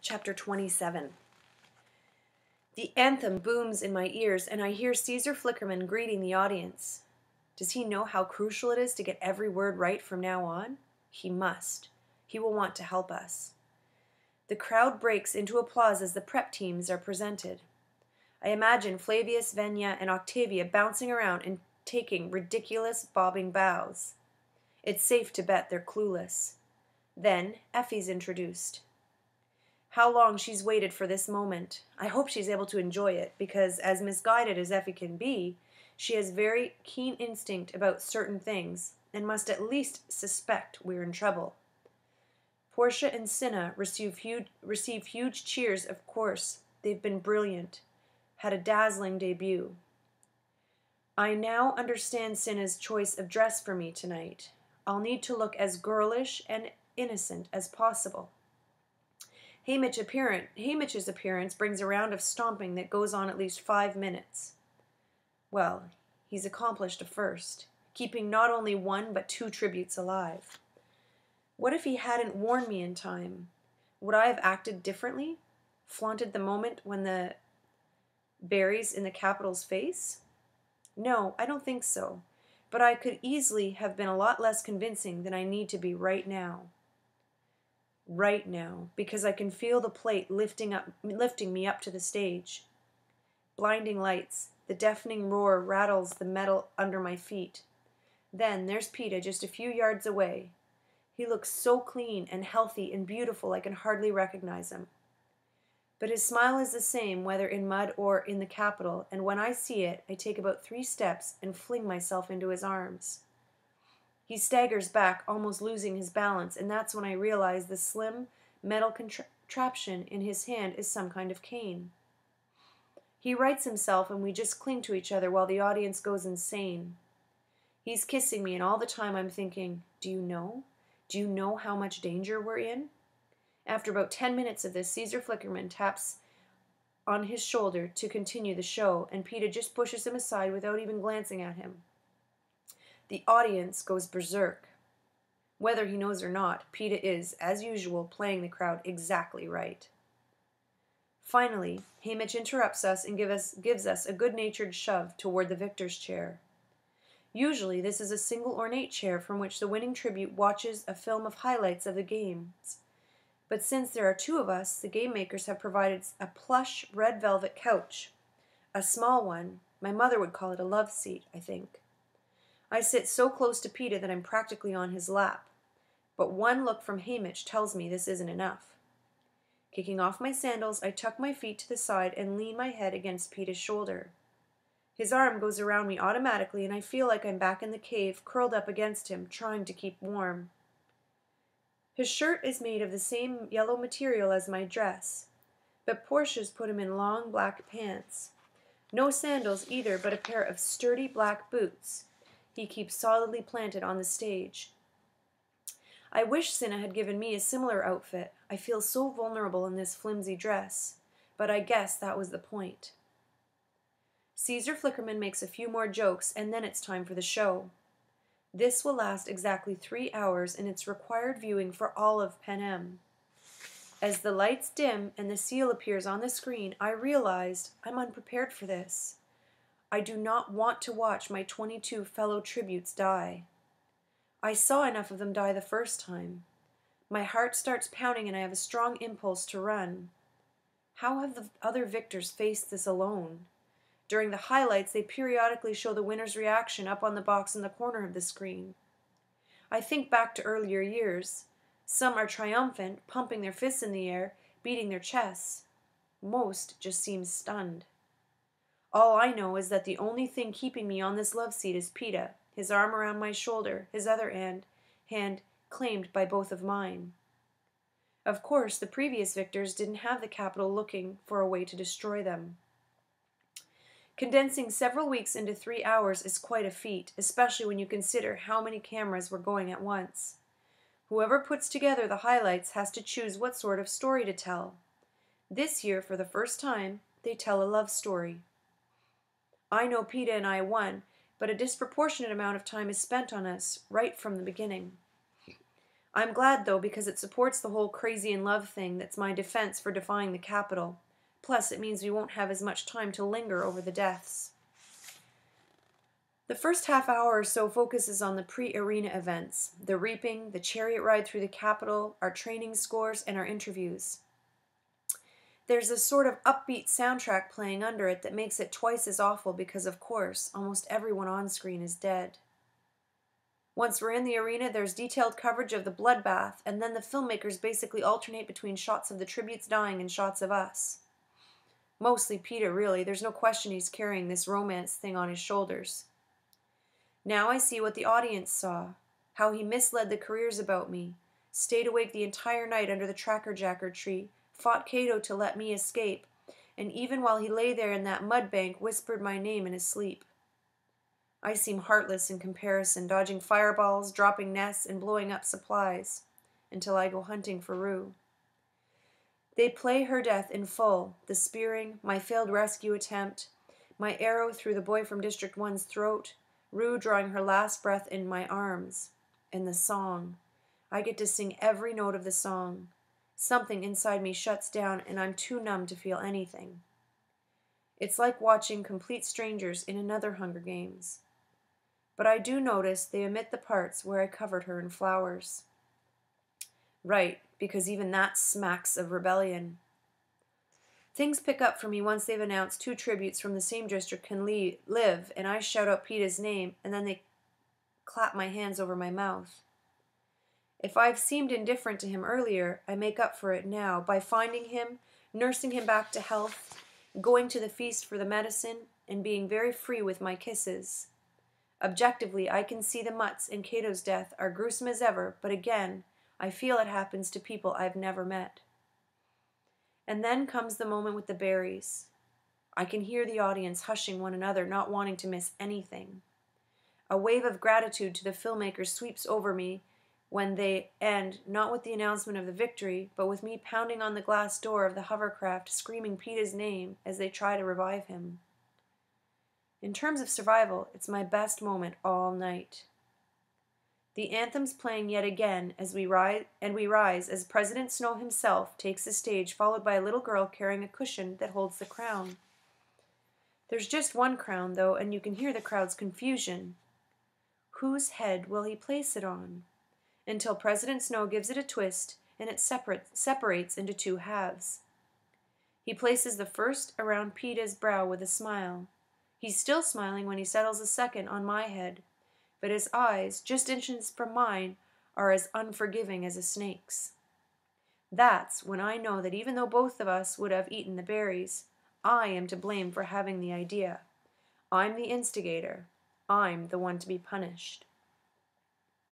Chapter 27. The anthem booms in my ears, and I hear Caesar Flickerman greeting the audience. Does he know how crucial it is to get every word right from now on? He must. He will want to help us. The crowd breaks into applause as the prep teams are presented. I imagine Flavius, Venya, and Octavia bouncing around and taking ridiculous bobbing bows. It's safe to bet they're clueless. Then Effie's introduced. How long she's waited for this moment. I hope she's able to enjoy it, because as misguided as Effie can be, she has very keen instinct about certain things, and must at least suspect we're in trouble. Portia and Cinna receive huge cheers, of course. They've been brilliant. Had a dazzling debut. I now understand Cinna's choice of dress for me tonight. I'll need to look as girlish and innocent as possible. Hamich's appearance brings a round of stomping that goes on at least 5 minutes. Well, he's accomplished a first, keeping not only one but 2 tributes alive. What if he hadn't warned me in time? Would I have acted differently? Flaunted the moment when the berries in the Capitol's face? No, I don't think so, but I could easily have been a lot less convincing than I need to be right now. Right now, because I can feel the plate lifting me up to the stage. Blinding lights, the deafening roar rattles the metal under my feet. Then there's Peeta just a few yards away. He looks so clean and healthy and beautiful I can hardly recognize him. But his smile is the same whether in mud or in the Capitol, and when I see it, I take about 3 steps and fling myself into his arms. He staggers back, almost losing his balance, and that's when I realize the slim metal contraption in his hand is some kind of cane. He rights himself, and we just cling to each other while the audience goes insane. He's kissing me, and all the time I'm thinking, do you know? Do you know how much danger we're in? After about 10 minutes of this, Caesar Flickerman taps on his shoulder to continue the show, and Peeta just pushes him aside without even glancing at him. The audience goes berserk. Whether he knows or not, Peeta is, as usual, playing the crowd exactly right. Finally, Haymitch interrupts us and gives us a good-natured shove toward the victor's chair. Usually, this is a single ornate chair from which the winning tribute watches a film of highlights of the games. But since there are 2 of us, the game makers have provided a plush red velvet couch. A small one. My mother would call it a love seat, I think. I sit so close to Peeta that I'm practically on his lap, but one look from Haymitch tells me this isn't enough. Kicking off my sandals, I tuck my feet to the side and lean my head against Peeta's shoulder. His arm goes around me automatically, and I feel like I'm back in the cave, curled up against him, trying to keep warm. His shirt is made of the same yellow material as my dress, but Portia's put him in long black pants. No sandals either, but a pair of sturdy black boots. He keeps solidly planted on the stage. I wish Cinna had given me a similar outfit. I feel so vulnerable in this flimsy dress, but I guess that was the point. Caesar Flickerman makes a few more jokes, and then it's time for the show. This will last exactly 3 hours, and it's required viewing for all of Panem. As the lights dim and the seal appears on the screen, I realized I'm unprepared for this. I do not want to watch my 22 fellow tributes die. I saw enough of them die the first time. My heart starts pounding and I have a strong impulse to run. How have the other victors faced this alone? During the highlights, they periodically show the winner's reaction up on the box in the corner of the screen. I think back to earlier years. Some are triumphant, pumping their fists in the air, beating their chests. Most just seem stunned. All I know is that the only thing keeping me on this love seat is Peeta, his arm around my shoulder, his other hand claimed by both of mine. Of course, the previous victors didn't have the Capitol looking for a way to destroy them. Condensing several weeks into 3 hours is quite a feat, especially when you consider how many cameras were going at once. Whoever puts together the highlights has to choose what sort of story to tell. This year, for the first time, they tell a love story. I know Peeta and I won, but a disproportionate amount of time is spent on us right from the beginning. I'm glad, though, because it supports the whole crazy in love thing that's my defense for defying the Capitol. Plus, it means we won't have as much time to linger over the deaths. The first half hour or so focuses on the pre-arena events, the reaping, the chariot ride through the Capitol, our training scores, and our interviews. There's a sort of upbeat soundtrack playing under it that makes it twice as awful because, of course, almost everyone on screen is dead. Once we're in the arena, there's detailed coverage of the bloodbath, and then the filmmakers basically alternate between shots of the tributes dying and shots of us. Mostly Peter, really. There's no question he's carrying this romance thing on his shoulders. Now I see what the audience saw, how he misled the careers about me, stayed awake the entire night under the tracker-jacker tree, fought Cato to let me escape, and even while he lay there in that mud bank, whispered my name in his sleep. I seem heartless in comparison, dodging fireballs, dropping nests, and blowing up supplies, until I go hunting for Rue. They play her death in full, the spearing, my failed rescue attempt, my arrow through the boy from District 1's throat, Rue drawing her last breath in my arms, and the song. I get to sing every note of the song. Something inside me shuts down, and I'm too numb to feel anything. It's like watching complete strangers in another Hunger Games. But I do notice they omit the parts where I covered her in flowers. Right, because even that smacks of rebellion. Things pick up for me once they've announced 2 tributes from the same district can live, and I shout out Peeta's name, and then they clap my hands over my mouth. If I've seemed indifferent to him earlier, I make up for it now by finding him, nursing him back to health, going to the feast for the medicine, and being very free with my kisses. Objectively, I can see the Mutts and Cato's death are gruesome as ever, but again, I feel it happens to people I've never met. And then comes the moment with the berries. I can hear the audience hushing one another, not wanting to miss anything. A wave of gratitude to the filmmakers sweeps over me when they end, not with the announcement of the victory, but with me pounding on the glass door of the hovercraft, screaming Peeta's name as they try to revive him. In terms of survival, it's my best moment all night. The anthem's playing yet again as we rise as President Snow himself takes the stage, followed by a little girl carrying a cushion that holds the crown. There's just one crown, though, and you can hear the crowd's confusion. Whose head will he place it on? Until President Snow gives it a twist, and it separates into 2 halves. He places the first around Peeta's brow with a smile. He's still smiling when he settles the second on my head, but his eyes, just inches from mine, are as unforgiving as a snake's. That's when I know that even though both of us would have eaten the berries, I am to blame for having the idea. I'm the instigator. I'm the one to be punished.